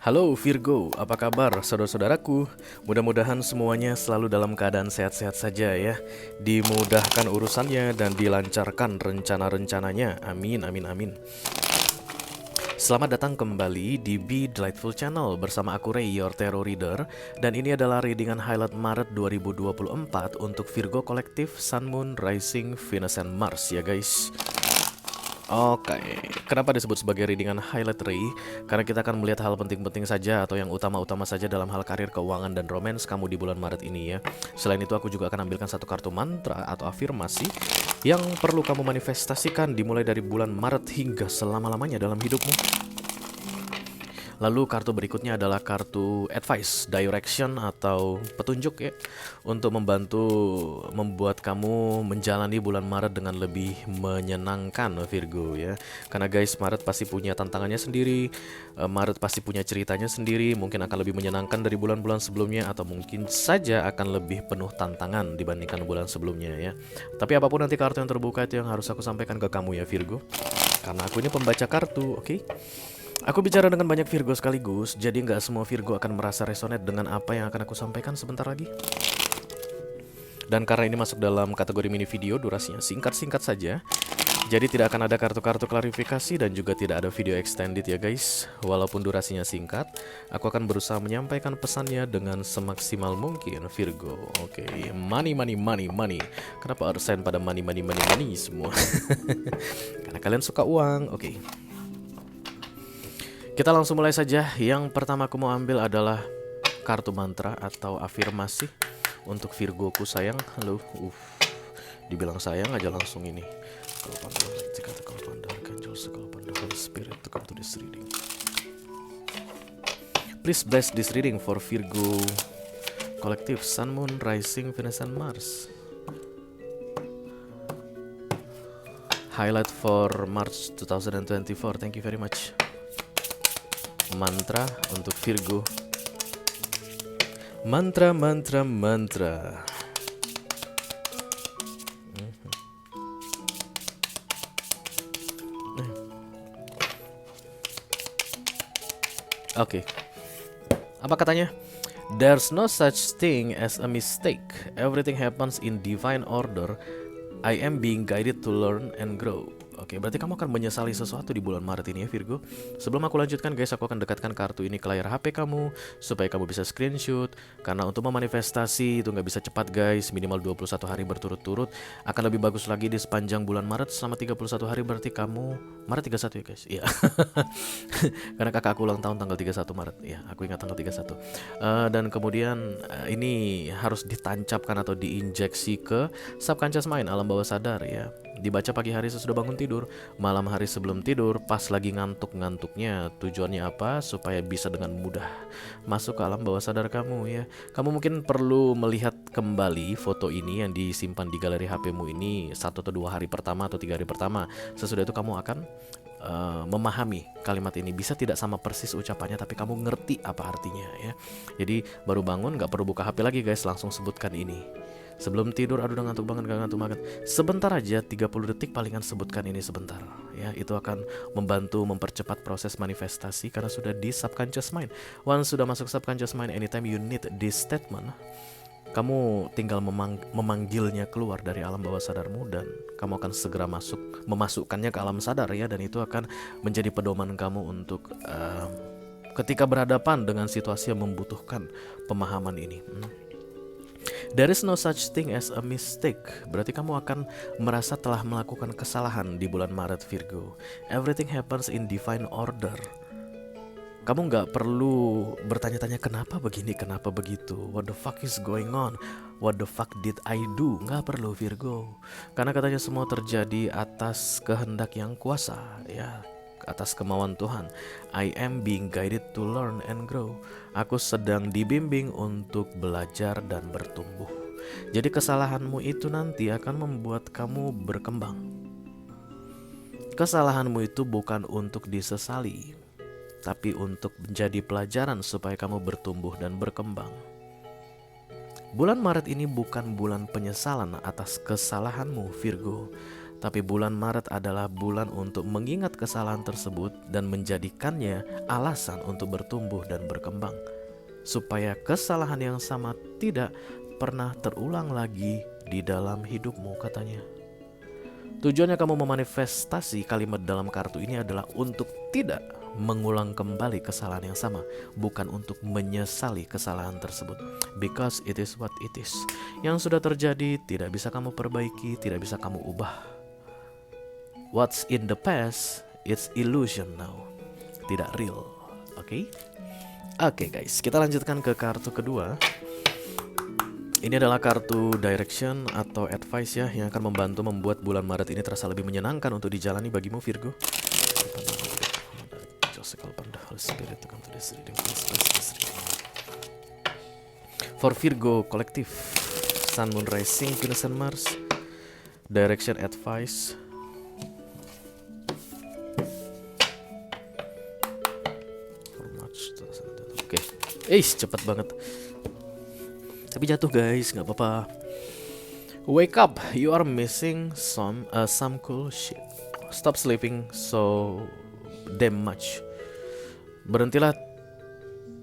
Halo Virgo, apa kabar saudara-saudaraku? Mudah-mudahan semuanya selalu dalam keadaan sehat-sehat saja ya. Dimudahkan urusannya dan dilancarkan rencana-rencananya. Amin, amin, amin. Selamat datang kembali di Be Delightful Channel bersama aku Ray, your tarot reader. Dan ini adalah readingan highlight Maret 2024 untuk Virgo Kolektif, Sun, Moon, Rising, Venus, and Mars ya guys. Oke, kenapa disebut sebagai readingan highlight Ray? Karena kita akan melihat hal penting-penting saja atau yang utama-utama saja dalam hal karir, keuangan, dan romance kamu di bulan Maret ini ya. Selain itu aku juga akan ambilkan satu kartu mantra atau afirmasi yang perlu kamu manifestasikan dimulai dari bulan Maret hingga selama-lamanya dalam hidupmu. Lalu kartu berikutnya adalah kartu advice, direction atau petunjuk ya, untuk membantu membuat kamu menjalani bulan Maret dengan lebih menyenangkan Virgo ya. Karena guys, Maret pasti punya tantangannya sendiri, Maret pasti punya ceritanya sendiri, mungkin akan lebih menyenangkan dari bulan-bulan sebelumnya atau mungkin saja akan lebih penuh tantangan dibandingkan bulan sebelumnya ya. Tapi apapun nanti kartu yang terbuka itu yang harus aku sampaikan ke kamu ya Virgo. Karena aku ini pembaca kartu, oke? Aku bicara dengan banyak Virgo sekaligus, jadi nggak semua Virgo akan merasa resonate dengan apa yang akan aku sampaikan sebentar lagi. Dan karena ini masuk dalam kategori mini video, durasinya singkat-singkat saja, jadi tidak akan ada kartu-kartu klarifikasi dan juga tidak ada video extended ya guys. Walaupun durasinya singkat, aku akan berusaha menyampaikan pesannya dengan semaksimal mungkin Virgo. Oke, money, money, money, money. Kenapa harus sign pada money, money, money, money semua? Karena kalian suka uang, oke. Kita langsung mulai saja. Yang pertama aku mau ambil adalah kartu mantra atau afirmasi untuk Virgoku sayang. Halo, dibilang sayang aja langsung ini. Please bless this reading for Virgo Kolektif, Sun, Moon, Rising, Venus, and Mars. Highlight for March 2024. Thank you very much. Mantra untuk Virgo. Mantra, mantra, mantra. Oke. Apa katanya? There's no such thing as a mistake. Everything happens in divine order. I am being guided to learn and grow. Oke, berarti kamu akan menyesali sesuatu di bulan Maret ini ya Virgo. Sebelum aku lanjutkan guys, aku akan dekatkan kartu ini ke layar HP kamu supaya kamu bisa screenshot. Karena untuk memanifestasi itu nggak bisa cepat guys, minimal 21 hari berturut-turut. Akan lebih bagus lagi di sepanjang bulan Maret selama 31 hari, berarti kamu Maret 31 ya guys. Iya. Karena kakak aku ulang tahun tanggal 31 Maret. Ya, aku ingat tanggal 31. Dan kemudian ini harus ditancapkan atau diinjeksi ke subconscious mind, alam bawah sadar ya. Dibaca pagi hari sesudah bangun tidur, malam hari sebelum tidur, pas lagi ngantuk-ngantuknya. Tujuannya apa? Supaya bisa dengan mudah masuk ke alam bawah sadar kamu ya. Kamu mungkin perlu melihat kembali foto ini yang disimpan di galeri HP-mu ini 1 atau 2 hari pertama atau 3 hari pertama. Sesudah itu kamu akan memahami kalimat ini. Bisa tidak sama persis ucapannya, tapi kamu ngerti apa artinya ya. Jadi baru bangun gak perlu buka HP lagi guys, langsung sebutkan ini. Sebelum tidur, aduh udah ngantuk banget, gak ngantuk banget. Sebentar aja, 30 detik palingan sebutkan ini sebentar ya. Itu akan membantu mempercepat proses manifestasi karena sudah di subconscious mind. Once sudah masuk subconscious mind, anytime you need this statement, kamu tinggal memanggilnya keluar dari alam bawah sadarmu dan kamu akan segera memasukkannya ke alam sadar ya. Dan itu akan menjadi pedoman kamu untuk ketika berhadapan dengan situasi yang membutuhkan pemahaman ini. There is no such thing as a mistake. Berarti kamu akan merasa telah melakukan kesalahan di bulan Maret Virgo. Everything happens in divine order. Kamu gak perlu bertanya-tanya kenapa begini, kenapa begitu. What the fuck is going on? What the fuck did I do? Gak perlu Virgo. Karena katanya semua terjadi atas kehendak yang kuasa ya, atas kemauan Tuhan. I am being guided to learn and grow. Aku sedang dibimbing untuk belajar dan bertumbuh. Jadi kesalahanmu itu nanti akan membuat kamu berkembang. Kesalahanmu itu bukan untuk disesali, tapi untuk menjadi pelajaran supaya kamu bertumbuh dan berkembang. Bulan Maret ini bukan bulan penyesalan atas kesalahanmu, Virgo, tapi bulan Maret adalah bulan untuk mengingat kesalahan tersebut dan menjadikannya alasan untuk bertumbuh dan berkembang, supaya kesalahan yang sama tidak pernah terulang lagi di dalam hidupmu, katanya. Tujuannya kamu memanifestasi kalimat dalam kartu ini adalah untuk tidak mengulang kembali kesalahan yang sama, bukan untuk menyesali kesalahan tersebut. Because it is what it is. Yang sudah terjadi tidak bisa kamu perbaiki, tidak bisa kamu ubah. What's in the past, it's illusion now. Tidak real. Oke? Oke guys, kita lanjutkan ke kartu kedua. Ini adalah kartu direction atau advice ya, yang akan membantu membuat bulan Maret ini terasa lebih menyenangkan untuk dijalani bagimu, Virgo. For Virgo kolektif, Sun, Moon, Rising, Venus, and Mars. Direction advice. Oke, cepat banget. Tapi jatuh guys, nggak apa-apa. Wake up, you are missing some cool shit. Stop sleeping so damn much. Berhentilah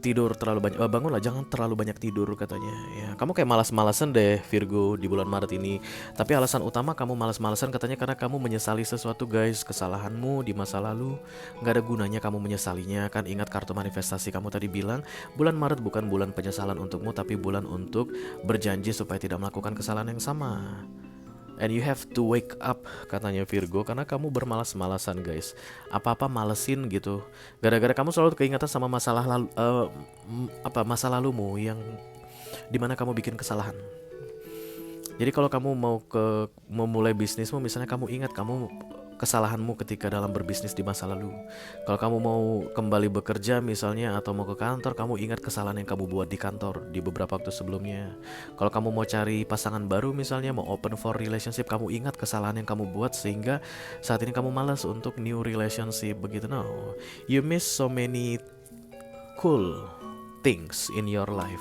tidur terlalu banyak. Bangunlah, jangan terlalu banyak tidur, katanya. Ya, kamu kayak malas-malasan deh, Virgo, di bulan Maret ini. Tapi alasan utama kamu malas-malasan katanya karena kamu menyesali sesuatu, guys. Kesalahanmu di masa lalu nggak ada gunanya kamu menyesalinya. Kan ingat kartu manifestasi kamu tadi bilang, bulan Maret bukan bulan penyesalan untukmu, tapi bulan untuk berjanji supaya tidak melakukan kesalahan yang sama. And you have to wake up, katanya Virgo, karena kamu bermalas-malasan, guys. Apa-apa malesin gitu. Gara-gara kamu selalu keingetan sama masa lalumu yang dimana kamu bikin kesalahan. Jadi kalau kamu mau memulai bisnismu, misalnya kamu ingat kamu kesalahanmu ketika dalam berbisnis di masa lalu. Kalau kamu mau kembali bekerja misalnya atau mau ke kantor, kamu ingat kesalahan yang kamu buat di kantor di beberapa waktu sebelumnya. Kalau kamu mau cari pasangan baru misalnya, mau open for relationship, kamu ingat kesalahan yang kamu buat sehingga saat ini kamu malas untuk new relationship, begitu. No, you miss so many cool things in your life.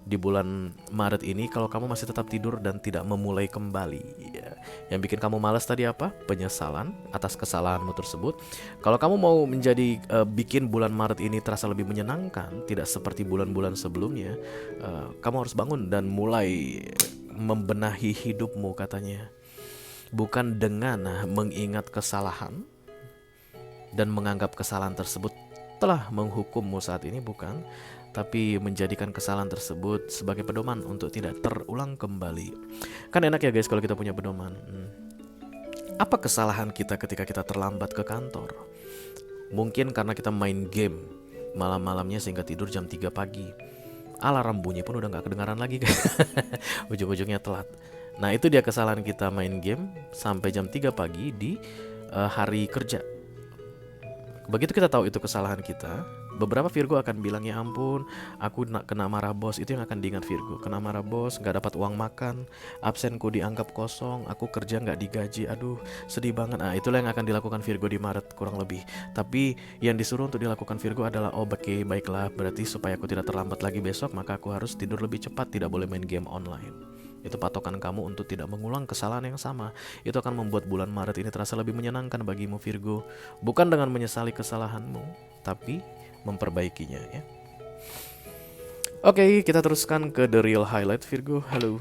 Di bulan Maret ini kalau kamu masih tetap tidur dan tidak memulai kembali ya. Yang bikin kamu malas tadi apa? Penyesalan atas kesalahanmu tersebut. Kalau kamu mau menjadi bikin bulan Maret ini terasa lebih menyenangkan, tidak seperti bulan-bulan sebelumnya, kamu harus bangun dan mulai membenahi hidupmu, katanya. Bukan dengan mengingat kesalahan dan menganggap kesalahan tersebut telah menghukummu saat ini, bukan, tapi menjadikan kesalahan tersebut sebagai pedoman untuk tidak terulang kembali. Kan enak ya guys kalau kita punya pedoman. Apa kesalahan kita ketika kita terlambat ke kantor? Mungkin karena kita main game malam-malamnya sehingga tidur jam 3 pagi. Alarm bunyi pun udah gak kedengaran lagi kan. Ujung-ujungnya telat. Nah itu dia kesalahan kita, main game sampai jam 3 pagi di hari kerja. Begitu kita tahu itu kesalahan kita, beberapa Virgo akan bilang, ya ampun, aku kena marah bos. Itu yang akan diingat Virgo. Kena marah bos, gak dapat uang makan, absenku dianggap kosong, aku kerja gak digaji, aduh sedih banget. Nah itulah yang akan dilakukan Virgo di Maret kurang lebih. Tapi yang disuruh untuk dilakukan Virgo adalah, oke, baiklah, berarti supaya aku tidak terlambat lagi besok, maka aku harus tidur lebih cepat, tidak boleh main game online. Itu patokan kamu untuk tidak mengulang kesalahan yang sama. Itu akan membuat bulan Maret ini terasa lebih menyenangkan bagimu Virgo. Bukan dengan menyesali kesalahanmu, tapi memperbaikinya ya. Oke, kita teruskan ke the real highlight Virgo. Halo.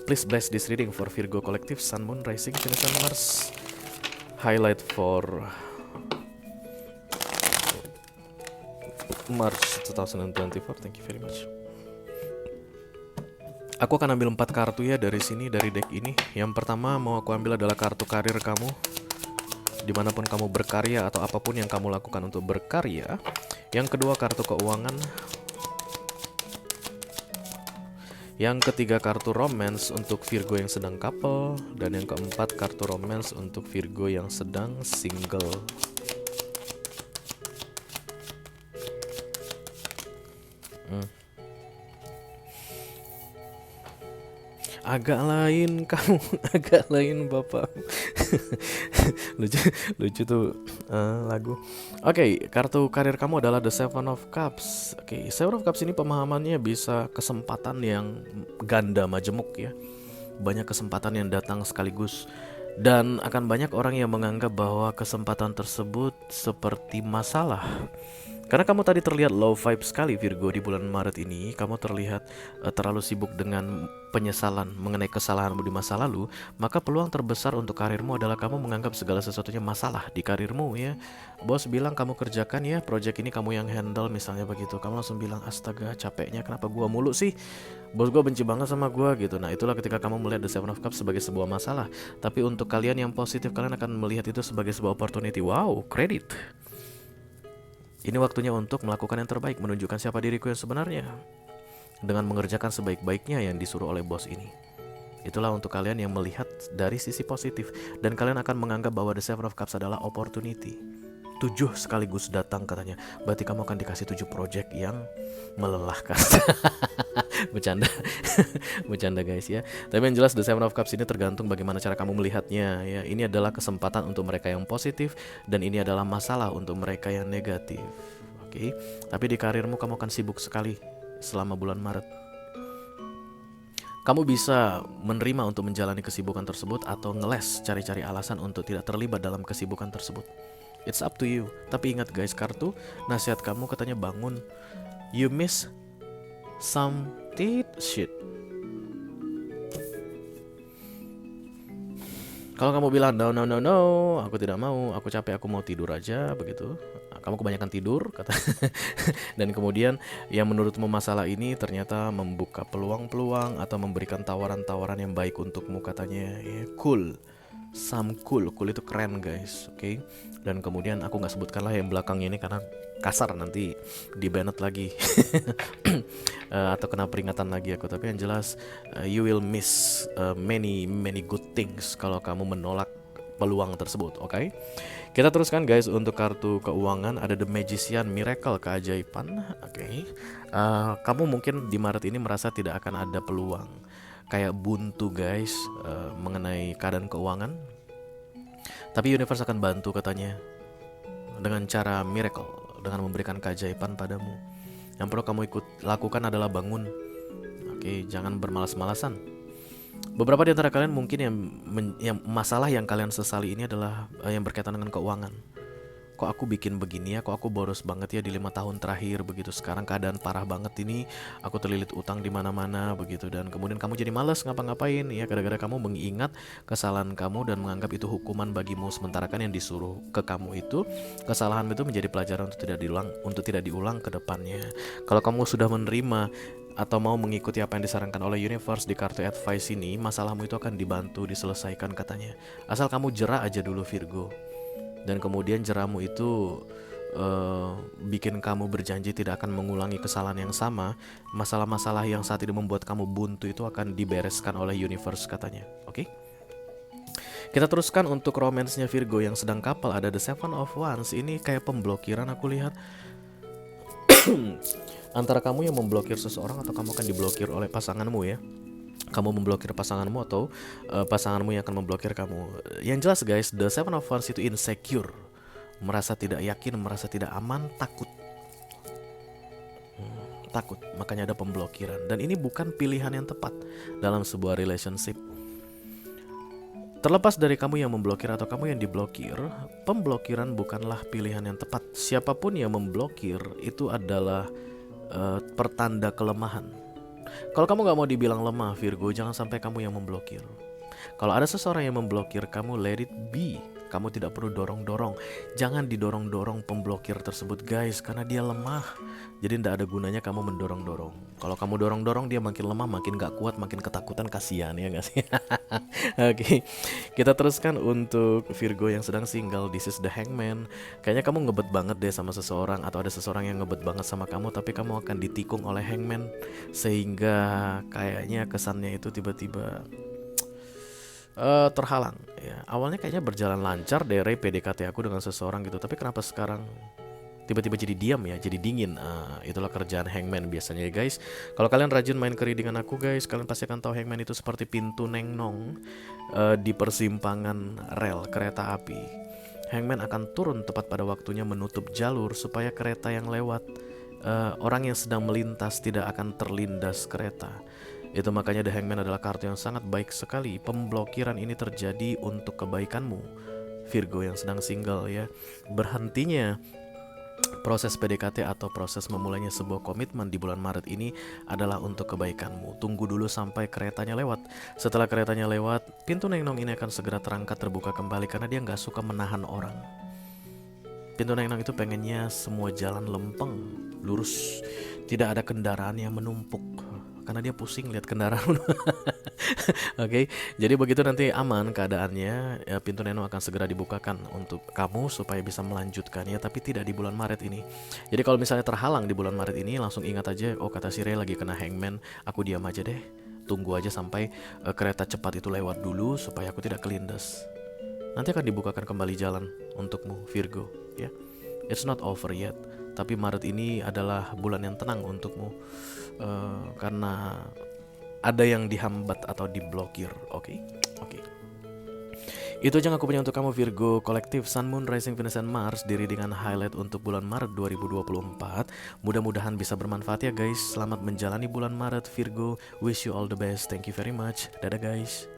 Please bless this reading for Virgo Collective, Sun, Moon, Rising, Venus, and Mars. Highlight for March 2024. Thank you very much. Aku akan ambil 4 kartu ya dari sini, dari deck ini. Yang pertama mau aku ambil adalah kartu karir kamu. Dimanapun kamu berkarya atau apapun yang kamu lakukan untuk berkarya. Yang kedua kartu keuangan. Yang ketiga kartu romance untuk Virgo yang sedang couple. Dan yang keempat kartu romance untuk Virgo yang sedang single. Agak lain kamu, agak lain bapak. lucu, lucu tuh lagu. Oke, kartu karir kamu adalah The Seven of Cups. Oke, Seven of Cups ini pemahamannya bisa kesempatan yang ganda majemuk ya. Banyak kesempatan yang datang sekaligus. Dan akan banyak orang yang menganggap bahwa kesempatan tersebut seperti masalah. Karena kamu tadi terlihat low vibe sekali Virgo di bulan Maret ini. Kamu terlihat terlalu sibuk dengan penyesalan mengenai kesalahanmu di masa lalu. Maka peluang terbesar untuk karirmu adalah kamu menganggap segala sesuatunya masalah di karirmu ya. Bos bilang kamu kerjakan ya, project ini kamu yang handle misalnya begitu. Kamu langsung bilang astaga capeknya kenapa gua mulu sih. Bos gua benci banget sama gua gitu. Nah itulah ketika kamu melihat The Seven of Cups sebagai sebuah masalah. Tapi untuk kalian yang positif, kalian akan melihat itu sebagai sebuah opportunity. Wow, kredit. Ini waktunya untuk melakukan yang terbaik, menunjukkan siapa diriku yang sebenarnya dengan mengerjakan sebaik-baiknya yang disuruh oleh bos ini. Itulah untuk kalian yang melihat dari sisi positif, dan kalian akan menganggap bahwa The Seven of Cups adalah opportunity. 7 sekaligus datang katanya. Berarti kamu akan dikasih 7 project yang melelahkan. Bercanda. Bercanda guys ya. Tapi yang jelas The Seven of Cups ini tergantung bagaimana cara kamu melihatnya ya. Ini adalah kesempatan untuk mereka yang positif, dan ini adalah masalah untuk mereka yang negatif. Oke. Tapi di karirmu kamu akan sibuk sekali selama bulan Maret. Kamu bisa menerima untuk menjalani kesibukan tersebut, atau ngeles cari-cari alasan untuk tidak terlibat dalam kesibukan tersebut. It's up to you. Tapi ingat guys, kartu nasihat kamu katanya bangun. You miss some shit. Kalau kamu bilang no, aku tidak mau, aku capek, aku mau tidur aja begitu. Kamu kebanyakan tidur kata. Dan kemudian yang menurutmu masalah ini ternyata membuka peluang-peluang atau memberikan tawaran-tawaran yang baik untukmu katanya. Ya, cool. Some cool itu keren guys, oke. Dan kemudian aku nggak sebutkan lah yang belakangnya ini karena kasar, nanti di banned lagi. Atau kena peringatan lagi aku. Tapi yang jelas you will miss many good things kalau kamu menolak peluang tersebut, oke? Kita teruskan guys untuk kartu keuangan. Ada The Magician, miracle, keajaiban, oke. Kamu mungkin di Maret ini merasa tidak akan ada peluang, kayak buntu guys mengenai keadaan keuangan. Tapi universe akan bantu katanya dengan cara miracle, dengan memberikan keajaiban padamu. Yang perlu kamu ikut lakukan adalah bangun. Oke, jangan bermalas-malasan. Beberapa di antara kalian mungkin yang masalah yang kalian sesali ini adalah yang berkaitan dengan keuangan. Kok aku bikin begini ya, kok aku boros banget ya di 5 tahun terakhir begitu. Sekarang keadaan parah banget ini, aku terlilit utang di mana-mana begitu. Dan kemudian kamu jadi malas ngapa-ngapain ya, gara-gara kamu mengingat kesalahan kamu dan menganggap itu hukuman bagimu. Sementara kan yang disuruh ke kamu itu, kesalahan itu menjadi pelajaran untuk tidak diulang ke depannya. Kalau kamu sudah menerima atau mau mengikuti apa yang disarankan oleh universe di kartu advice ini, masalahmu itu akan dibantu diselesaikan katanya. Asal kamu jerak aja dulu Virgo. Dan kemudian jeramu itu bikin kamu berjanji tidak akan mengulangi kesalahan yang sama. Masalah-masalah yang saat ini membuat kamu buntu itu akan dibereskan oleh universe katanya. Oke? Kita teruskan untuk romansnya Virgo yang sedang couple. Ada The Seven of Wands. Ini kayak pemblokiran aku lihat. Antara kamu yang memblokir seseorang atau kamu akan diblokir oleh pasanganmu ya. Kamu memblokir pasanganmu atau pasanganmu yang akan memblokir kamu. Yang jelas guys, The Seven of Wands itu insecure, merasa tidak yakin, merasa tidak aman, takut. Takut, makanya ada pemblokiran. Dan ini bukan pilihan yang tepat dalam sebuah relationship. Terlepas dari kamu yang memblokir atau kamu yang diblokir, pemblokiran bukanlah pilihan yang tepat. Siapapun yang memblokir itu adalah pertanda kelemahan. Kalau kamu gak mau dibilang lemah Virgo, jangan sampai kamu yang memblokir. Kalau ada seseorang yang memblokir kamu, let it be. Kamu tidak perlu dorong-dorong. Jangan didorong-dorong pemblokir tersebut guys, karena dia lemah. Jadi tidak ada gunanya kamu mendorong-dorong. Kalau kamu dorong-dorong dia makin lemah, makin gak kuat, makin ketakutan, kasihan ya gak sih? Oke, kita teruskan untuk Virgo yang sedang single. This is the Hangman. Kayaknya kamu ngebet banget deh sama seseorang, atau ada seseorang yang ngebet banget sama kamu, tapi kamu akan ditikung oleh Hangman. Sehingga kayaknya kesannya itu tiba-tiba terhalang ya. Awalnya kayaknya berjalan lancar dari PDKT aku dengan seseorang gitu, tapi kenapa sekarang tiba-tiba jadi diam ya, jadi dingin. Itulah kerjaan hangman biasanya ya guys. Kalau kalian rajin main keri dengan aku guys, kalian pasti akan tahu hangman itu seperti pintu Neng Nong di persimpangan rel kereta api. Hangman akan turun tepat pada waktunya menutup jalur supaya kereta yang lewat, orang yang sedang melintas tidak akan terlindas kereta. Itu makanya The Hangman adalah kartu yang sangat baik sekali. Pemblokiran ini terjadi untuk kebaikanmu, Virgo yang sedang single ya. Berhentinya proses PDKT atau proses memulainya sebuah komitmen di bulan Maret ini adalah untuk kebaikanmu. Tunggu dulu sampai keretanya lewat. Setelah keretanya lewat, pintu Neng Nong ini akan segera terangkat terbuka kembali karena dia nggak suka menahan orang. Pintu Neng Nong itu pengennya semua jalan lempeng, lurus, tidak ada kendaraan yang menumpuk karena dia pusing lihat kendaraan. Oke, jadi begitu nanti aman keadaannya, ya, pintu Neno akan segera dibukakan untuk kamu supaya bisa melanjutkannya, tapi tidak di bulan Maret ini. Jadi kalau misalnya terhalang di bulan Maret ini, langsung ingat aja, oh kata si Ray lagi kena hangman, aku diam aja deh, tunggu aja sampai kereta cepat itu lewat dulu supaya aku tidak kelindes. Nanti akan dibukakan kembali jalan untukmu, Virgo, ya. It's not over yet, tapi Maret ini adalah bulan yang tenang untukmu, karena ada yang dihambat atau diblokir. Oke. Itu aja yang aku punya untuk kamu Virgo kolektif Sun, Moon, Rising, Venus, and Mars di readingan highlight untuk bulan Maret 2024. Mudah-mudahan bisa bermanfaat ya guys. Selamat menjalani bulan Maret Virgo. Wish you all the best. Thank you very much. Dadah guys.